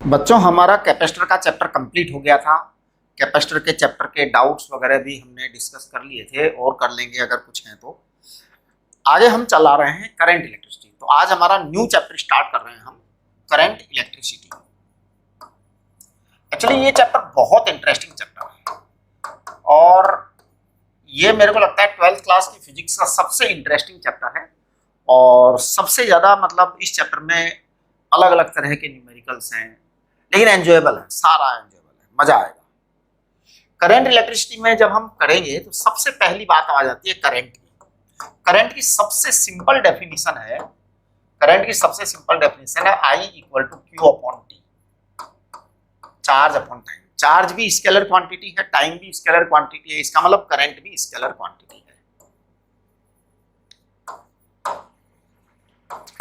बच्चों, हमारा कैपेसिटर का चैप्टर कंप्लीट हो गया था। कैपेसिटर के चैप्टर के डाउट्स वगैरह भी हमने डिस्कस कर लिए थे और कर लेंगे अगर कुछ हैं तो। आगे हम चला रहे हैं करंट इलेक्ट्रिसिटी। तो आज हमारा न्यू चैप्टर स्टार्ट कर रहे हैं हम, करंट इलेक्ट्रिसिटी। एक्चुअली ये चैप्टर बहुत इंटरेस्टिंग चैप्टर है और ये मेरे को लगता है 12th क्लास की फिजिक्स का सबसे इंटरेस्टिंग चैप्टर है और सबसे ज़्यादा मतलब इस चैप्टर में अलग अलग तरह के न्यूमेरिकल्स हैं, लेकिन एंजॉयबल है, सारा एंजॉयबल है, मजा आएगा। करंट इलेक्ट्रिसिटी में जब हम करेंगे तो सबसे पहली बात आ जाती है करंट की। करंट की सबसे सिंपल डेफिनेशन है, करंट की सबसे सिंपल डेफिनेशन है I equal to q upon t, charge upon time. Charge भी स्केलर क्वांटिटी है, टाइम भी स्केलर क्वांटिटी है, इसका मतलब करंट भी स्केलर क्वांटिटी है।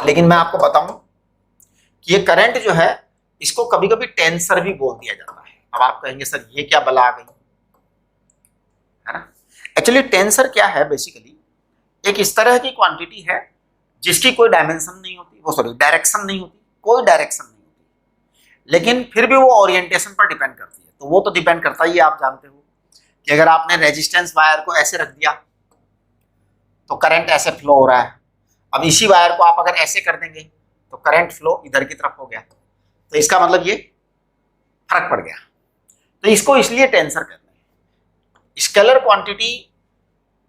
लेकिन मैं आपको बताऊं कि ये करंट जो है इसको कभी कभी टेंसर भी बोल दिया जाता है। अब आप कहेंगे सर ये क्या बला आ गई, है ना। एक्चुअली टेंसर क्या है, बेसिकली एक इस तरह की क्वांटिटी है जिसकी कोई डायमेंशन नहीं होती, वो सॉरी डायरेक्शन नहीं होती, कोई डायरेक्शन नहीं होती, लेकिन फिर भी वो ओरिएंटेशन पर डिपेंड करती है। तो वो तो डिपेंड करता ही है, आप जानते हो कि अगर आपने रेजिस्टेंस वायर को ऐसे रख दिया तो करंट ऐसे फ्लो हो रहा है। अब इसी वायर को आप अगर ऐसे कर देंगे तो करंट फ्लो इधर की तरफ हो गया, तो इसका मतलब ये फर्क पड़ गया। तो इसको इसलिए टेंसर कहते हैं। स्केलर क्वांटिटी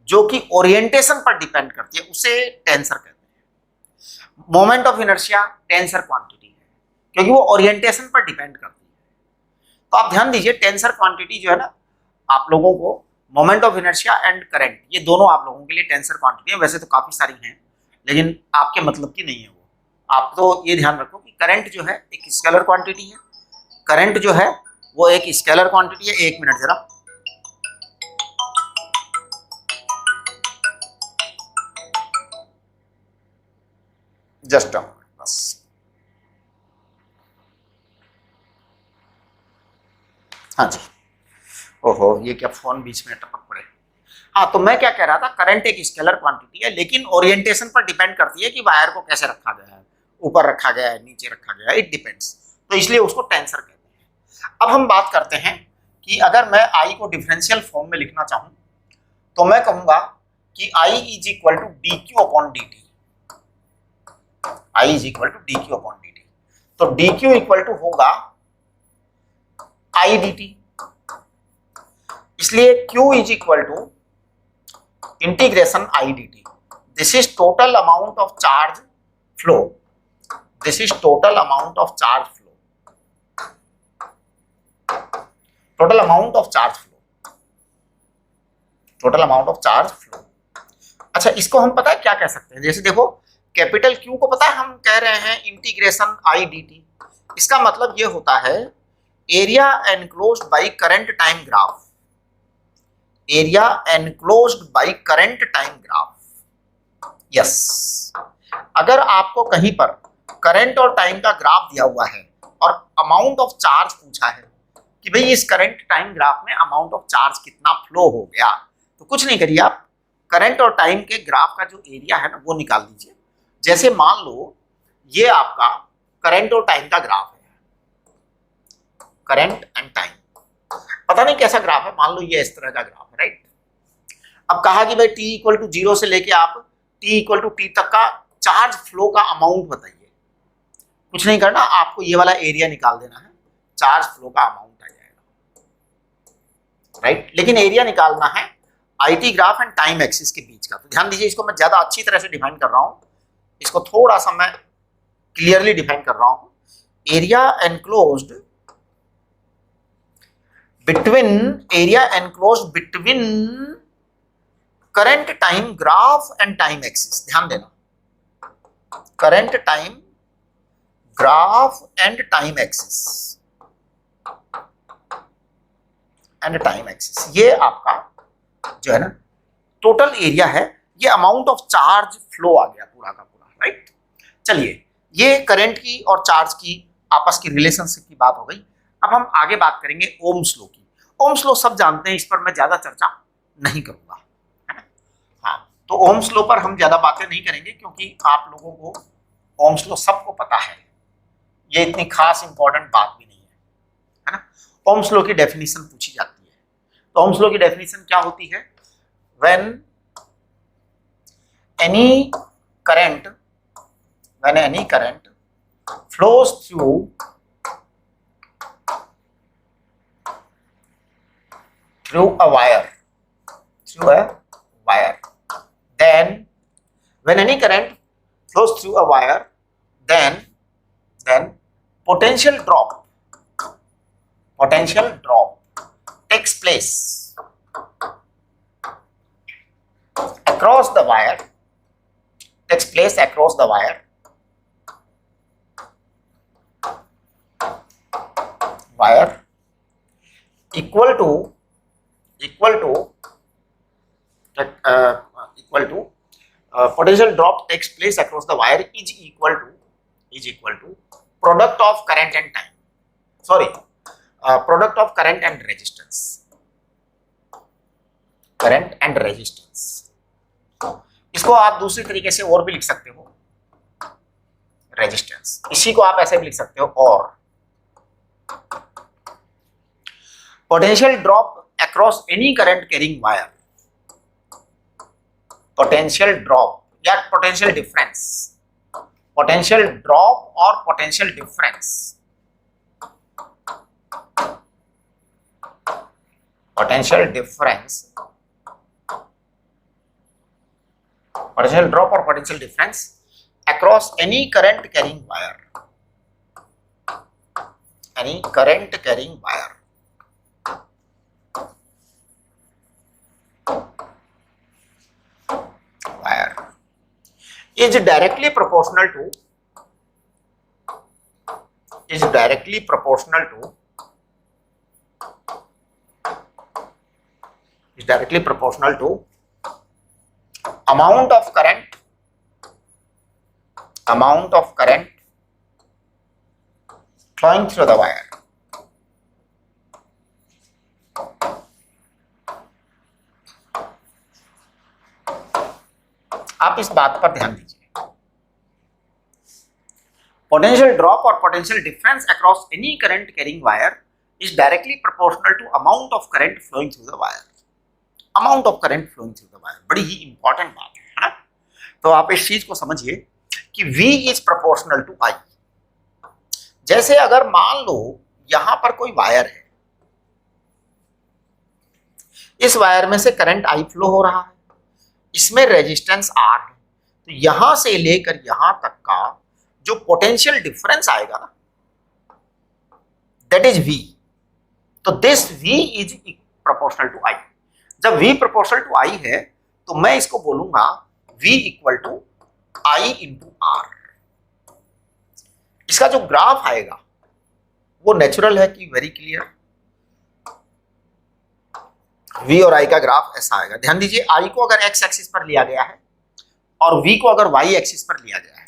जो कि ओरिएंटेशन पर डिपेंड करती है उसे टेंसर कहते हैं। Moment of inertia tensor quantity है क्योंकि वो ओरिएंटेशन पर डिपेंड करती है। तो आप ध्यान दीजिए, टेंसर क्वांटिटी जो है ना, आप लोगों को moment of inertia and current, ये दोनों आप लोगों के लिए टेंसर क्वांटिटी है। वैसे तो काफी सारी हैं लेकिन आपके मतलब की नहीं है वो। आप तो ये ध्यान रखो कि करंट जो है एक स्केलर क्वांटिटी है, करंट जो है वो एक स्केलर क्वांटिटी है। एक मिनट जरा, जस्ट अ मिनट बस। हाँ जी, ओहो ये क्या फोन बीच में टपक पड़े। हाँ, तो मैं क्या कह रहा था, करंट एक स्केलर क्वांटिटी है लेकिन ओरिएंटेशन पर डिपेंड करती है कि वायर को कैसे रखा गया है, ऊपर रखा गया है, नीचे रखा गया है, इट डिपेंड्स। तो इसलिए उसको टेंसर कहते हैं। अब हम बात करते हैं कि अगर मैं आई को डिफरेंशियल फॉर्म में लिखना चाहूं तो मैं कहूंगा कि I is equal to D Q upon D T. I is equal to D Q upon D T. तो डी क्यू इक्वल टू होगा आई डी टी, इसलिए Q is equal to integration I D T. This is total amount of charge flow, this is total amount of charge flow, total amount of charge flow, total amount of charge flow. अच्छा, इसको हम पता है क्या कह सकते हैं, जैसे देखो कैपिटल Q को पता है हम कह रहे हैं इंटीग्रेशन आई डी टी। इसका मतलब ये होता है area enclosed by current time graph, area enclosed by current time graph. Yes, अगर आपको कहीं पर करंट और टाइम का ग्राफ दिया हुआ है और अमाउंट ऑफ चार्ज पूछा है कि भाई इस करंट टाइम ग्राफ में अमाउंट ऑफ चार्ज कितना फ्लो हो गया, तो कुछ नहीं करिए, आप करंट और टाइम के ग्राफ का जो एरिया है ना वो निकाल दीजिए। जैसे मान लो ये आपका करंट और टाइम का ग्राफ है, करंट एंड टाइम, पता नहीं कैसा ग्राफ है, मान लो ये इस तरह का ग्राफ है, राइट। अब कहा कि भाई t इक्वल टू 0 से लेके आप t इक्वल टू t तक का चार्ज फ्लो का अमाउंट बताइए। कुछ नहीं करना, आपको ये वाला एरिया निकाल देना है, चार्ज फ्लो का अमाउंट आ जाएगा, राइट। लेकिन एरिया निकालना है IT graph and time axis के बीच का। तो ध्यान दीजिए, इसको मैं ज्यादा अच्छी तरह से डिफाइन कर रहा हूं, इसको थोड़ा सा मैं क्लियरली डिफाइन कर रहा हूं। Area enclosed between, area enclosed between current time graph and time axis. ध्यान देना, current time graph and time axis, and time axis, ये आपका जो है ना टोटल एरिया है, ये अमाउंट ऑफ चार्ज फ्लो आ गया पूरा का पूरा, राइट। चलिए, ये करंट की और चार्ज की आपस की रिलेशनशिप की बात हो गई। अब हम आगे बात करेंगे ओम्स लॉ की। ओम्स लॉ सब जानते हैं, इस पर मैं ज्यादा चर्चा नहीं करूंगा, है ना। हाँ, तो ओम्स लॉ पर हम ज्यादा बातें नहीं करेंगे क्योंकि आप लोगों को ओम्स लॉ सबको पता है, ये इतनी खास इंपॉर्टेंट बात भी नहीं है ना। ओम्स लॉ की डेफिनेशन पूछी जाती है, तो ओम्स लॉ की डेफिनेशन क्या होती है? When any current flows through a wire, then when any current flows through a wire, then potential drop takes place across the wire, equal to potential drop takes place across the wire is equal to product of current and time, product of current and resistance, इसको आप दूसरी तरीके से और भी लिख सकते हो, रेजिस्टेंस। इसी को आप ऐसे भी लिख सकते हो, और potential drop across any current carrying wire, potential drop या potential difference, potential drop or potential difference, potential drop or potential difference across any current carrying wire, is directly proportional to amount of current flowing through the wire. आप इस बात पर ध्यान दीजिए, potential drop or potential difference across any current carrying wire is directly proportional to amount of current flowing through the wire. बड़ी ही important बात है ना। तो आप इस चीज को समझिए कि V is proportional to I। जैसे अगर मान लो यहां पर कोई वायर है, इस वायर में से करंट I फ्लो हो रहा है, इसमें रेजिस्टेंस R है, तो यहां से लेकर यहां तक का जो पोटेंशियल डिफरेंस आएगा ना, दैट इज V। तो this V is proportional to I। जब V प्रोपोर्शनल टू I है तो मैं इसको बोलूंगा V equal to I into R। इसका जो ग्राफ आएगा वो नेचुरल है कि वेरी क्लियर? V और I का ग्राफ ऐसा आएगा। ध्यान दीजिए, I को अगर x एक्सिस पर लिया गया है और V को अगर y एक्सिस पर लिया गया है,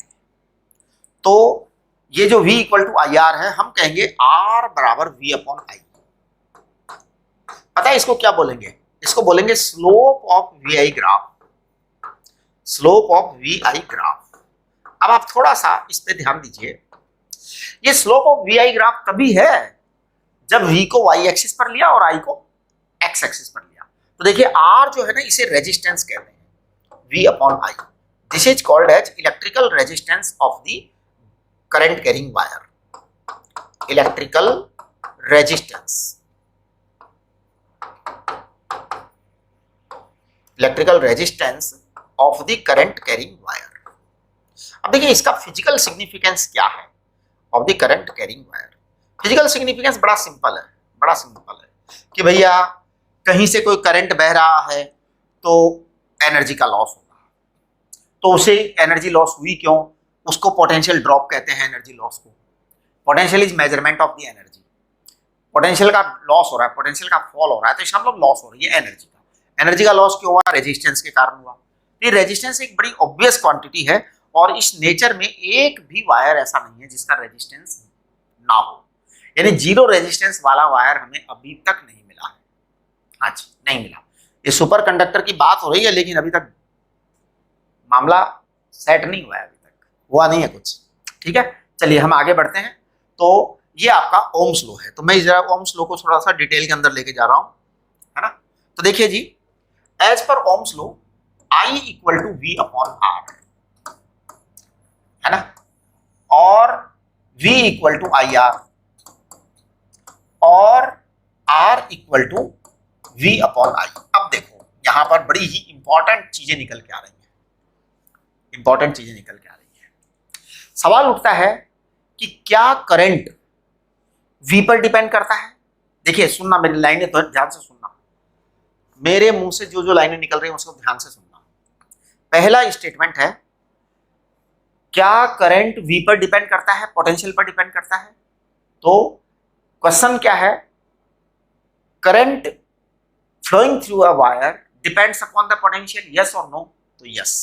तो ये जो V equal to I R है, हम कहेंगे R बराबर V अपॉन I। पता है इसको क्या बोलेंगे? इसको बोलेंगे स्लोप ऑफ VI ग्राफ। अब आप थोड़ा सा इस पे ध्यान दीजिए, ये स्लोप ऑफ VI ग्राफ तभी है जब V को y एक्सिस पर लिया और I को x एक्सिस पर लिया। तो देखिए R जो है ना, इसे रेजिस्टेंस कहते हैं, V upon I। This is called as electrical resistance of the current carrying wire. Electrical resistance of the current carrying wire. अब देखिए इसका फिजिकल सिग्निफिकेंस क्या है of the current carrying wire. Physical significance बड़ा simple है कि भैया कहीं से कोई करंट बह रहा है तो एनर्जी का लॉस होगा, तो उसे एनर्जी लॉस हुई क्यों? उसको पोटेंशियल ड्रॉप कहते हैं एनर्जी लॉस को। Potential is measurement of the energy. Potential का लॉस हो रहा है, पोटेंशियल का फॉल हो रहा है, तो इसका मतलब लॉस हो रही है एनर्जी का। एनर्जी का लॉस क्यों हुआ? रेजिस्टेंस के कारण हुआ। ये रेजिस्टेंस एक बड़ी ऑब्वियस क्वांटिटी है और इस नेचर में एक भी वायर ऐसा नहीं है जिसका रेजिस्टेंस ना हो, यानी जीरो रेजिस्टेंस वाला वायर हमें अभी तक नहीं मिला है। हाँ जी, नहीं मिला। ये सुपर कंडक्टर की बात हो रही है, लेकिन अभी तक मामला सेट नहीं हुआ है, अभी तक हुआ नहीं है कुछ। ठीक है, चलिए हम आगे बढ़ते हैं। तो ये आपका ओम्स लॉ है। तो मैं जरा ओम्स लॉ को थोड़ा सा डिटेल के अंदर लेके जा रहा हूं, है ना। तो देखिए जी, as per Ohm's law I equal to V upon R, है ना, और V इक्वल टू IR, और R equal to V upon I। अब देखो यहां पर बड़ी ही इंपॉर्टेंट चीजें निकल के आ रही हैं, इंपॉर्टेंट चीजें निकल के आ रही हैं। सवाल उठता है कि क्या करंट V पर डिपेंड करता है। देखिए सुनना, मेरी लाइनें तो ध्यान से सुनना, मेरे मुंह से जो जो लाइनें निकल रही हैं उसको ध्यान से सुनना। पहला स्टेटमेंट है, क्या करंट V पर डिपेंड करता है, पोटेंशियल पर डिपेंड करता है। तो क्वेश्चन क्या है, current flowing through a wire depends upon the potential, yes और नो। तो yes.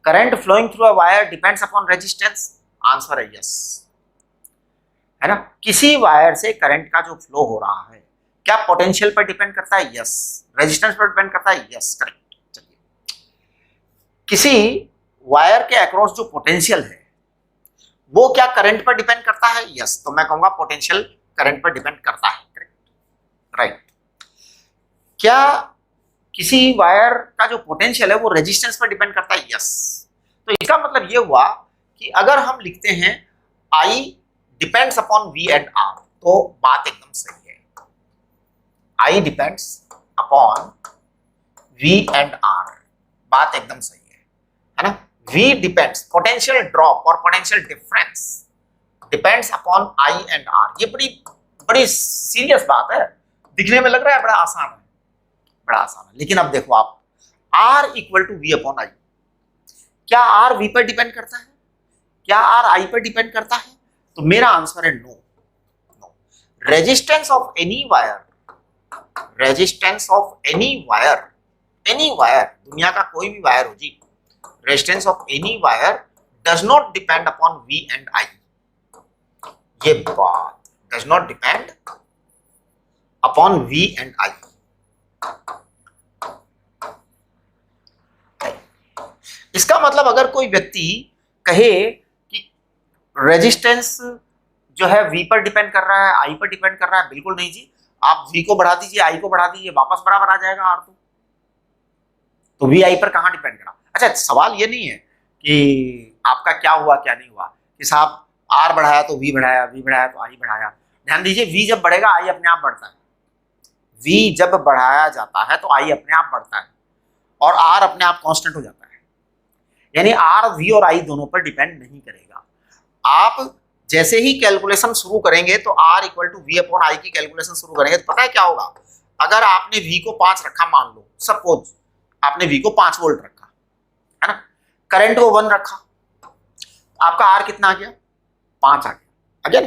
Current flowing through a wire depends upon resistance, answer है यस, है ना। किसी वायर से करंट का जो फ्लो हो रहा है क्या पोटेंशियल पर डिपेंड करता है, यस। रेजिस्टेंस पर डिपेंड करता है, यस, करेक्ट। चलिए, किसी वायर के अक्रॉस जो पोटेंशियल है वो क्या करंट पर डिपेंड करता है, यस। तो मैं कहूंगा पोटेंशियल करंट पर डिपेंड करता है, करेक्ट, राइट। क्या किसी वायर का जो पोटेंशियल है वो रेजिस्टेंस पर डिपेंड करता है, यस। तो इसका मतलब ये हुआ कि अगर हम लिखते हैं I depends upon V and R, तो बात एकदम सही है। I depends upon V and R, बात एकदम सही है ना। V डिपेंड्स, पोटेंशियल ड्रॉप और potential difference depends upon I and R। ये बड़ी बड़ी सीरियस बात है, दिखने में लग रहा है बड़ा आसान है, बड़ा आसान है, लेकिन अब देखो आप, R equal to V upon I, क्या R V पर डिपेंड करता है, क्या R I पर डिपेंड करता है। तो मेरा आंसर है no, no. Resistance of any wire, resistance of any wire, any wire, दुनिया का कोई भी वायर हो जी, resistance of any wire does not depend upon V and I। ये बात, does not depend upon V and I। इसका मतलब अगर कोई व्यक्ति कहे कि रेजिस्टेंस जो है V पर डिपेंड कर रहा है, I पर डिपेंड कर रहा है, बिल्कुल नहीं जी। आप V को बढ़ा दीजिए, I को बढ़ा दीजिए, वापस बराबर आ जाएगा R। तो V I पर कहां डिपेंड करा। अच्छा, सवाल ये नहीं है कि आपका क्या हुआ क्या नहीं हुआ, कि साहब R बढ़ाया तो V बढ़ाया, V बढ़ाया तो I बढ़ाया। ध्यान दीजिए, V जब बढ़ेगा I अपने आप बढ़ता है, V जब बढ़ाया जाता है तो I अपने आप बढ़ता है, और R अपने आप कांस्टेंट हो जाता है। यानी R V और I दोनों पर डिपेंड नहीं करेगा। आप जैसे ही कैलकुलेशन शुरू करेंगे तो R equal to V upon I की कैलकुलेशन शुरू करेंगे तो पता है क्या होगा। अगर आपने V को 5 रखा, मान लो सपोज आपने V को 5 वोल्ट रखा, है ना, करंट को 1 रखा, आपका R कितना आ गया, 5 आ गया। अगेन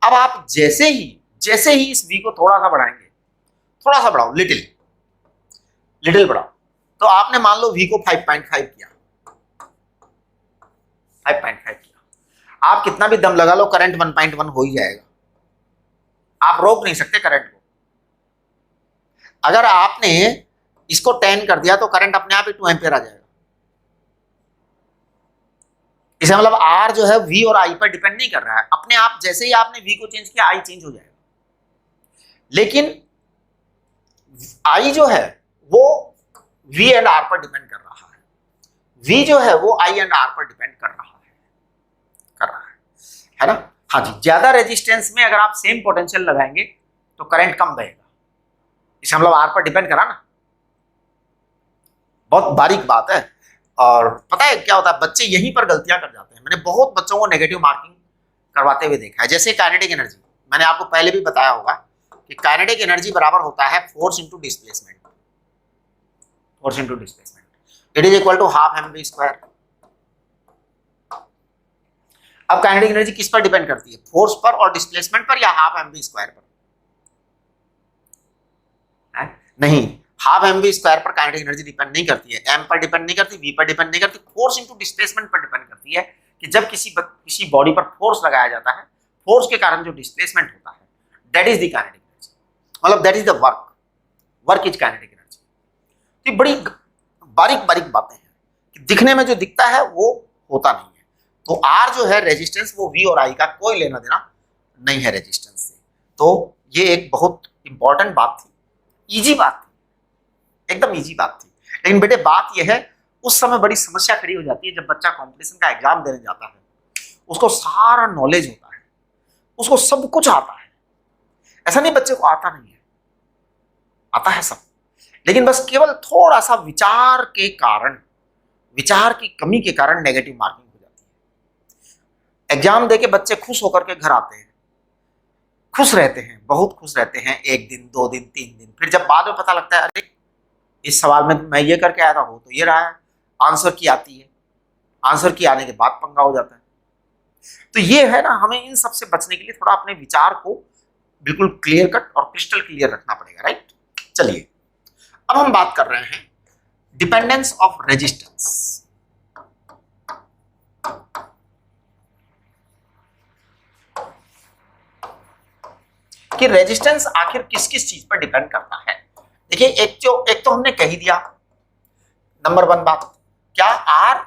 अब आप जैसे ही इस V को थोड़ा सा बढ़ाएंगे, थोड़ा सा बढ़ाओ, लिटिल लिटिल बढ़ाओ, तो आपने मान लो V को 5.5 किया, 5.5 किया, आप कितना भी दम लगा लो करंट 1.1 हो ही जाएगा, आप रोक नहीं सकते करंट को। अगर आपने इसको 10 कर दिया तो करंट अपने आप ही 2 एम्पियर आ जाएगा। इसका मतलब R जो है V और I पर डिपेंड नहीं कर रहा है, अपने आप जैसे ही आपने V को चेंज किया I चेंज हो जाएगा। लेकिन I जो है वो V एंड R पर डिपेंड कर रहा है, V जो है वो I एंड R पर डिपेंड कर रहा है ना। हाँ जी, ज्यादा रेजिस्टेंस में अगर आप सेम पोटेंशियल लगाएंगे तो करंट कम बहेगा, इसका मतलब R पर डिपेंड करा ना। बहुत बारीक बात है। और पता है क्या होता है, बच्चे यहीं पर गलतियां कर जाते हैं। मैंने बहुत बच्चों को नेगेटिव मार्किंग करवाते हुए देखा है। जैसे काइनेटिक एनर्जी, मैंने आपको पहले भी बताया होगा कि काइनेटिक एनर्जी बराबर होता है force into displacement, force into displacement, it is equal to half mv square. अब काइनेटिक एनर्जी किस पर डिपेंड करती है, फोर्स पर और डिस्प्लेसमेंट पर, या हाफ mv स्क्वायर पर? नहीं, हाफ mv स्क्वायर पर काइनेटिक एनर्जी डिपेंड नहीं करती है, m पर डिपेंड नहीं करती, v पर डिपेंड नहीं करती, फोर्स इंटू डिस्प्लेसमेंट पर डिपेंड करती है। कि जब किसी बॉडी पर फोर्स लगाया जाता है, फोर्स के कारण जो डिस्प्लेसमेंट होता है, that is the kinetic energy, मतलब that is the work is kinetic energy. तो बड़ी बारीक बारीक बातें हैं कि दिखने में जो दिखता है वो होता नहीं है। तो आर जो है रेजिस्टेंस वो वी और आई का कोई लेना देना नहीं है रेजिस्टेंस से। तो ये एक बहुत इंपॉर्टेंट बात थी, इजी बात थी, एकदम इजी बात थी। लेकिन बेटे बात यह है उस समय बड़ी समस्या खड़ी हो जाती है जब बच्चा कंपटीशन का एग्जाम देने जाता है, उसको सारा नॉलेज होता है, उसको सब कुछ आता है। ऐसा नहीं बच्चे को आता नहीं है, आता है सब, लेकिन बस केवल थोड़ा सा विचार के कारण, विचार की कमी के कारण नेगेटिव मार्किंग हो जाती है। एग्जाम देके बच्चे खुश होकर के घर आते हैं, खुश रहते हैं, बहुत खुश रहते हैं, 1 दिन 2 दिन 3 दिन, फिर जब बाद में पता लगता है अरे इस सवाल में मैं ये करके आया था, वो तो ये रहा है, आंसर की आती है, आंसर की आने के बाद पंगा हो जाता है। तो ये है ना, हमें इन सब से बचने के लिए थोड़ा अपने विचार को बिल्कुल क्लियर कट और क्रिस्टल क्लियर रखना पड़ेगा, राइट। चलिए अब हम बात कर रहे हैं डिपेंडेंस ऑफ रेजिस्टेंस। कि रेजिस्टेंस आखिर किस किस चीज पर डिपेंड करता है। देखिए एक तो हमने कह ही दिया, नंबर 1 बात, क्या R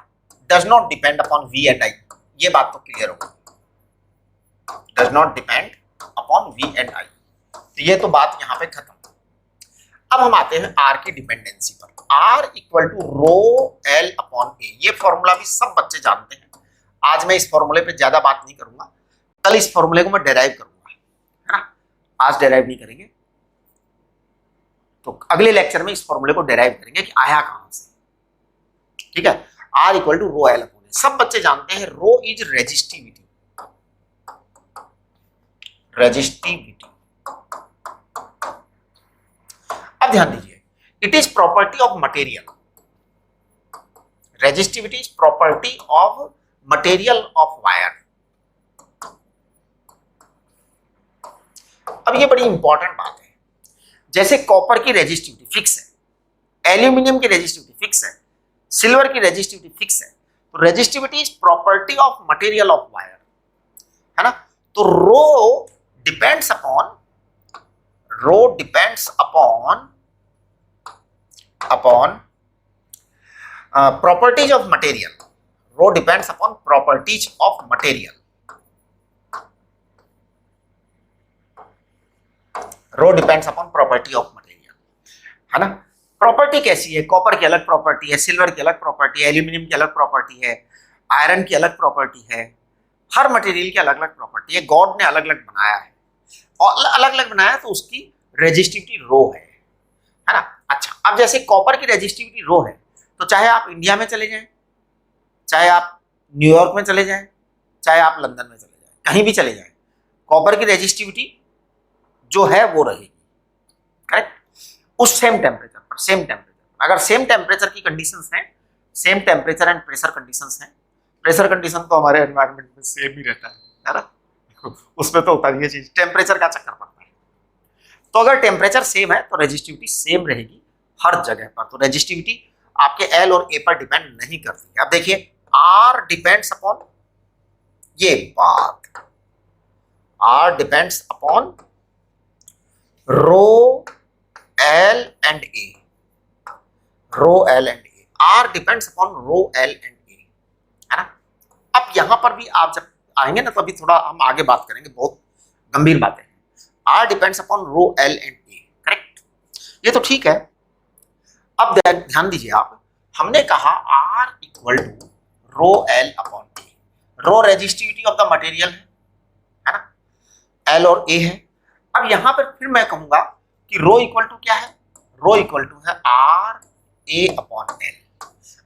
does not depend upon V and I, ये बात तो क्लियर होगी, does not depend upon V and I, तो ये तो बात यहां पे खत्म। अब हम आते हैं आर की डिपेंडेंसी पर। R equal to rho L upon A, ये फॉर्मूला भी सब बच्चे जानते हैं। आज मैं इस फॉर्मूले पे ज्यादा बात नहीं करूंगा, कल इस फॉर्मूले को मैं डेराइव करूंगा, है ना। आज डेराइव नहीं करेंगे, तो अगले लेक्चर में इस फॉर्मूले को डेराइव करेंगे कि आया कहां से, ठीक है। R equal to rho L upon A, सब बच्चे जानते हैं रो इज रेजिस्टिविटी, रेजिस्टिविटी। अब ध्यान दीजिए, it is property of material, resistivity is property of material of wire. अब ये बड़ी इंपॉर्टेंट बात है, जैसे कॉपर की रेजिस्टिविटी फिक्स है, एल्यूमिनियम की रेजिस्टिविटी फिक्स है, सिल्वर की रेजिस्टिविटी फिक्स है, तो resistivity is property of material of wire, है ना। तो rho depends upon properties of material, rho depends upon properties of material, rho depends upon property of material, है ना। प्रॉपर्टी कैसी है, कॉपर की अलग प्रॉपर्टी है, सिल्वर की अलग प्रॉपर्टी है, एल्यूमिनियम की अलग प्रॉपर्टी है, आयरन की अलग प्रॉपर्टी है, हर मटेरियल की अलग अलग प्रॉपर्टी है, गॉड ने अलग अलग बनाया है, और अलग अलग बनाया तो उसकी रेजिस्टिविटी रो है ना। अच्छा, अब जैसे कॉपर की रेजिस्टिविटी रो है, तो चाहे आप इंडिया में चले जाएं, चाहे आप न्यूयॉर्क में चले जाएं, चाहे आप लंदन में चले जाएं, कहीं भी चले जाएं, कॉपर की रेजिस्टिविटी जो है वो रहेगी, करेक्ट। उस सेम टेम्परेचर पर, सेम टेम्परेचर, अगर सेम टेम्परेचर की कंडीशंस हैं, same temperature and pressure conditions हैं, प्रेशर कंडीशन तो हमारे एनवायरनमेंट में सेम ही रहता है ना, उसमें तो होता नहीं है चीज, टेम्परेचर का चक्कर पड़ता है। तो अगर टेम्परेचर सेम है तो रेजिस्टिविटी सेम रहेगी हर जगह पर, तो रेजिस्टिविटी आपके एल और ए पर डिपेंड नहीं करती है। अब देखिए आर डिपेंड्स अपॉन, ये बात, R depends upon rho L and A, rho L and A, R depends upon rho L and A, है ना। अब यहां पर भी आप जब आएंगे ना तो अभी थोड़ा हम आगे बात करेंगे, बहुत गंभीर बातें हैं। R depends upon rho L and A, correct, ये तो ठीक है। अब ध्यान दीजिए आप, हमने कहा R equal to rho L upon A, rho resistivity of the material है ना, एल और ए है। अब यहां पर फिर मैं कहूंगा कि रो इक्वल टू क्या है, रो इक्वल टू है आर ए अपॉन एल।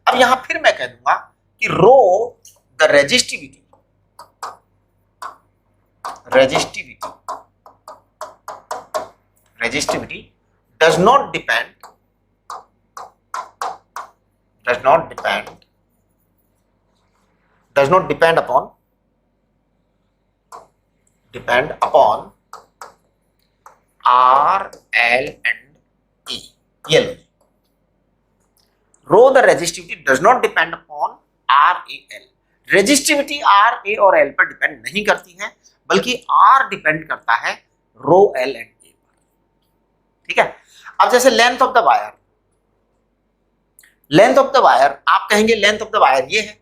अब यहां फिर मैं कह दूंगा कि rho the resistivity does not depend upon R, L and E. ये लो, rho the resistivity does not depend upon R, A, L. Resistivity R, A और L पर डिपेंड नहीं करती है, बल्कि R डिपेंड करता है रो L एंड A पर, ठीक है। अब जैसे length of the wire, length of the wire, आप कहेंगे लेंथ ऑफ द वायर ये है,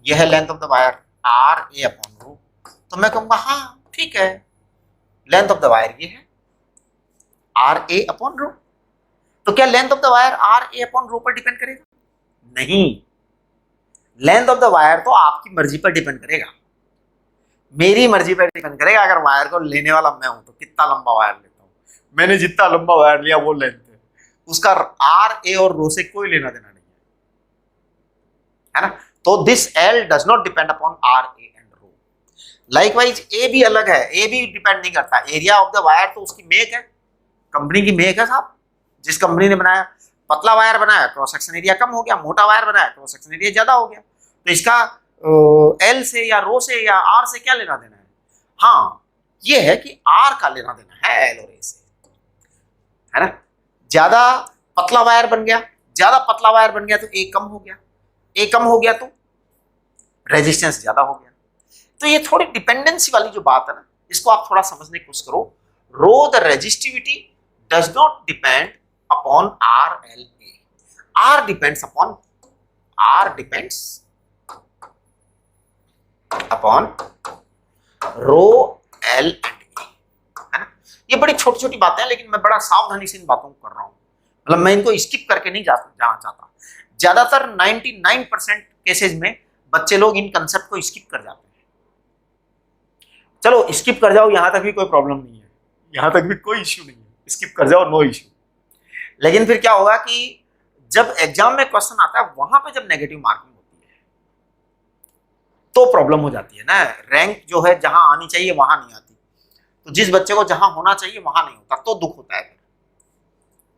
ये है length of the wire R A upon rho, तो मैं कहूंगा हाँ ठीक है, लेंथ ऑफ द वायर ये है आर ए अपॉन रो। तो क्या length of the wire R A upon rho पर डिपेंड करेगा? नहीं, लेंथ ऑफ द वायर तो आपकी मर्जी पर डिपेंड करेगा, मेरी मर्जी पर डिपेंड करेगा। अगर वायर को लेने वाला मैं हूं तो कितना लंबा वायर लेता हूं, मैंने जितना लंबा वायर लिया वो लेंथ है, उसका आर ए और रो से कोई लेना देना नहीं है ना। तो this L does not depend upon R A and rho. Likewise A भी अलग है, ए भी डिपेंड नहीं करता। एरिया ऑफ द वायर तो उसकी मेक है, कंपनी की मेक है साहब। जिस कंपनी ने बनाया, पतला वायर बनाया क्रॉस सेक्शन एरिया कम हो गया, मोटा वायर बनाया क्रॉस सेक्शन एरिया ज्यादा हो गया। तो इसका एल से या रो से या आर से क्या लेना देना है? हाँ, ये है कि आर का लेना देना है एल और ए से, है ना। ज्यादा पतला वायर बन गया, ज्यादा पतला वायर बन गया तो ए कम हो गया, ए कम हो गया तो रेजिस्टेंस ज्यादा हो गया। तो ये थोड़ी डिपेंडेंसी वाली जो बात है ना, इसको आप थोड़ा समझने की कोशिश करो। Rho the resistivity does not depend upon R L A, R depends upon rho L and A, है ना। ये बड़ी छोटी छोटी बातें हैं, लेकिन मैं बड़ा सावधानी से इन बातों को कर रहा हूं, मतलब मैं इनको स्किप करके नहीं जाना चाहता। ज्यादातर 99% केसेस में बच्चे लोग इन कंसेप्ट को स्किप कर जाते हैं। चलो स्किप कर जाओ, यहां तक भी कोई प्रॉब्लम नहीं है, यहां तक भी कोई इश्यू नहीं है, स्किप कर जाओ, नो इश्यू। लेकिन फिर क्या होगा कि जब एग्जाम में क्वेश्चन आता है, वहां पे जब नेगेटिव मार्किंग होती है तो प्रॉब्लम हो जाती है ना। रैंक जो है जहां आनी चाहिए वहां नहीं आती, तो जिस बच्चे को जहां होना चाहिए वहां नहीं होता तो दुख होता है,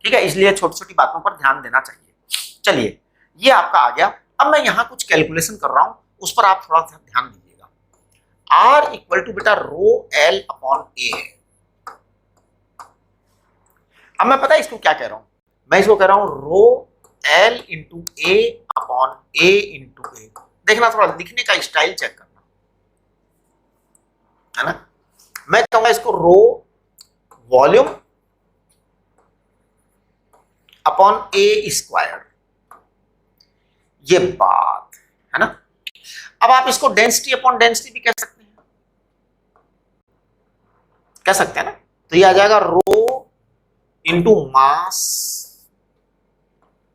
ठीक है। इसलिए छोटी छोटी बातों पर ध्यान देना चाहिए। चलिए, ये आपका आ गया। अब मैं यहां कुछ कैलकुलेशन कर रहा हूं, उस पर आप थोड़ा सा ध्यान दीजिएगा। आर इक्वल टू बेटा रो एल अपॉन ए है। अब मैं पता है इसको क्या कह रहा हूं, मैं इसको कह रहा हूं रो एल इंटू ए अपॉन ए इंटू ए। देखना, थोड़ा लिखने का स्टाइल चेक करना, है ना। मैं कहूंगा इसको रो वॉल्यूम अपॉन ए स्क्वायर, ये बात है ना। अब आप इसको डेंसिटी अपॉन डेंसिटी भी कह सकते हैं, कह सकते हैं ना। तो ये आ जाएगा rho into mass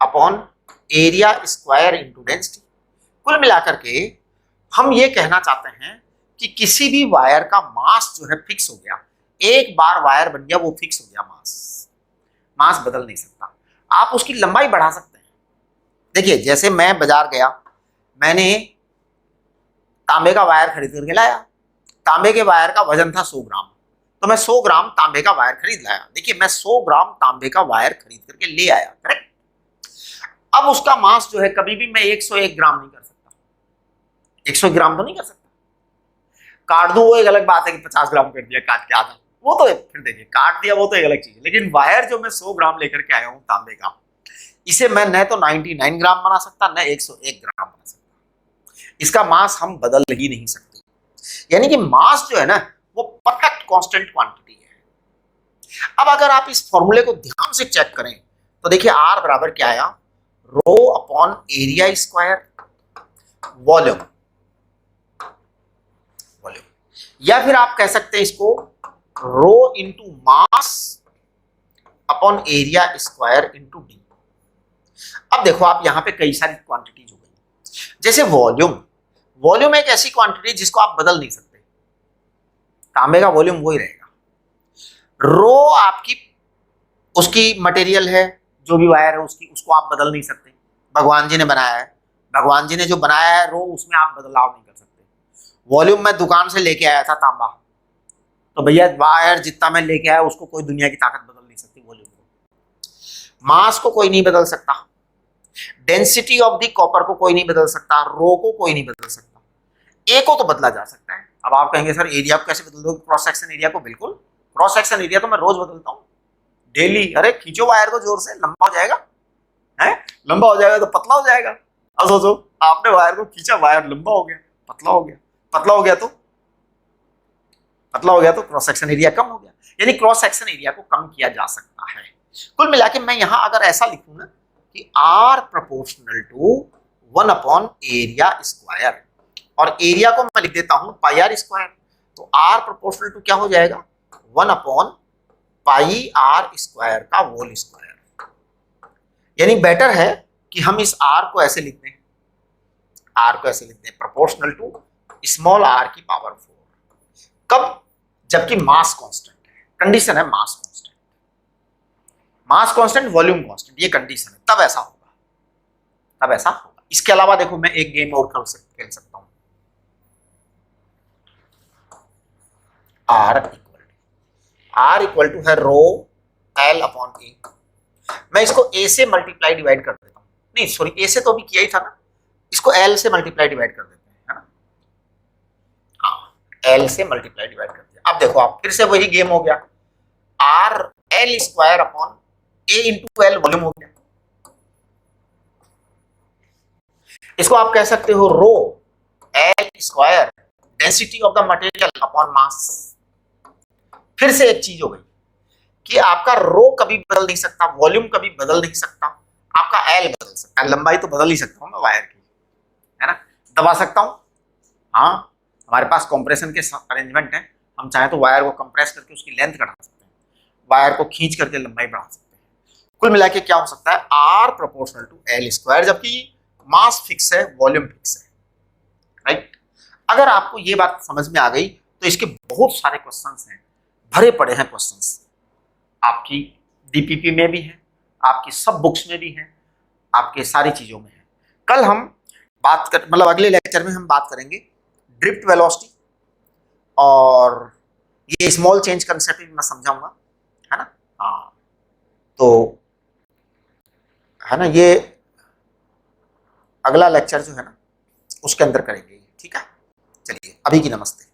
upon area square into density. कुल मिलाकर के हम ये कहना चाहते हैं कि किसी भी वायर का मास जो है फिक्स हो गया, एक बार वायर बन गया वो फिक्स हो गया, मास बदल नहीं सकता। आप उसकी लंबाई बढ़ा सकते हैं। देखिए, जैसे मैं बाजार गया, मैंने तांबे का वायर खरीद करके लाया, तांबे के वायर का वजन था 100 ग्राम, तो मैं 100 ग्राम तांबे का वायर खरीद लाया। देखिए, मैं 100 ग्राम तांबे का वायर खरीद करके ले आया, करेक्ट। अब उसका मास जो है कभी भी मैं 101 ग्राम नहीं कर सकता, 100 ग्राम तो नहीं कर सकता। काट दूं वो एक अलग बात है कि 50 ग्राम कर दिया काट के आधा, वो तो फिर देखिए काट दिया वो तो एक अलग चीज है। लेकिन वायर जो मैं 100 ग्राम लेकर के आया हूं तांबे का, इसे मैं न तो 99 ग्राम बना सकता, न 101 ग्राम बना सकता। इसका मास हम बदल ही नहीं सकते। यानी कि मास जो है ना, वो परफेक्ट कांस्टेंट क्वांटिटी है। अब अगर आप इस फॉर्मूले को ध्यान से चेक करें तो देखिए आर बराबर क्या आया, rho upon area square volume, या फिर आप कह सकते हैं इसको rho into mass upon area square into D. अब देखो आप यहां पे कई सारी क्वांटिटीज हो गई। जैसे वॉल्यूम एक ऐसी क्वांटिटी जिसको आप बदल नहीं सकते, तांबे का वॉल्यूम वही रहेगा। रो आपकी उसकी मटेरियल है, जो भी वायर है उसकी, उसको आप बदल नहीं सकते, भगवान जी ने बनाया है, भगवान जी ने जो बनाया है रो, उसमें आप बदलाव नहीं कर सकते। वॉल्यूम मैं दुकान से लेके आया था तांबा, तो भैया वायर जितना मैं लेके आया उसको कोई दुनिया की ताकत बदल नहीं सकती वॉल्यूम को। मास को कोई नहीं बदल सकता, डेंसिटी ऑफ द कॉपर को कोई नहीं बदल सकता, रो को कोई नहीं बदल सकता, ए को तो बदला जा सकता है। अब आप कहेंगे सर एरिया को कैसे बदल दोगे? क्रॉस सेक्शन एरिया को, बिल्कुल। क्रॉस सेक्शन एरिया तो मैं रोज बदलता हूँ, डेली। अरे खींचो वायर को जोर से, लंबा हो जाएगा, है लंबा हो जाएगा तो पतला हो जाएगा। अब सोचो आपने वायर को खींचा, वायर लंबा हो गया, पतला हो गया, पतला हो गया तो क्रॉस सेक्शन एरिया कम हो गया। यानी क्रॉस सेक्शन एरिया को कम किया जा सकता है। कुल मिला के मैं यहां अगर ऐसा लिखूं ना कि R proportional to 1 upon area square, और एरिया को मैं लिख देता हूं पाई आर स्क्वायर, तो आर प्रोपोर्शनल टू क्या हो जाएगा 1 अपॉन पाई आर स्क्वायर का होल स्क्वायर। यानी बेटर है कि हम इस आर को ऐसे लिख दें, आर को ऐसे लिख दें प्रोपोर्शनल टू स्मॉल आर की पावर 4। कब? जबकि मास कांस्टेंट है, कंडीशन है mass constant, mass constant volume constant, ये कंडीशन है, तब ऐसा होगा, तब ऐसा होगा। इसके अलावा देखो मैं एक गेम और खेल सकता हूं, आर इक्वल टू है रो एल अपॉन ए। मैं इसको ए से मल्टीप्लाई डिवाइड कर देता हूं, नहीं सॉरी ए से तो अभी किया ही था ना, इसको एल से मल्टीप्लाई डिवाइड कर देते हैं, है ना, हाँ एल से मल्टीप्लाई डिवाइड कर दिया। अब देखो आप फिर से वही गेम हो गया, आर एल स्क्वायर अपॉन ए इंटू एल वॉल्यूम हो गया। इसको आप कह सकते हो rho L square density of the material upon mass. फिर से एक चीज हो गई कि आपका रो कभी बदल नहीं सकता, वॉल्यूम कभी बदल नहीं सकता, आपका एल बदल सकता है, लंबाई तो बदल ही सकता हूं मैं वायर की, है ना, दबा सकता हूं, हाँ हमारे पास कंप्रेशन के अरेंजमेंट है, हम चाहे तो वायर को कंप्रेस करके उसकी लेंथ बढ़ा सकते हैं, वायर को खींच करके लंबाई बढ़ा सकते हैं। कुल मिला के क्या हो सकता है R proportional to L square, जबकि मास फिक्स है वॉल्यूम फिक्स है, राइट। अगर आपको ये बात समझ में आ गई तो इसके बहुत सारे क्वेश्चंस हैं, भरे पड़े हैं क्वेश्चंस, आपकी डीपीपी में भी है, आपकी सब बुक्स में भी है, आपके सारी चीजों में है। कल हम बात कर मतलब अगले लेक्चर में हम बात करेंगे ड्रिफ्ट वेलोसिटी, और ये स्मॉल चेंज कंसेप्ट भी मैं समझाऊंगा, है ना, हाँ तो है ना, ये अगला लेक्चर जो है ना उसके अंदर करेंगे, ठीक है। चलिए अभी की नमस्ते।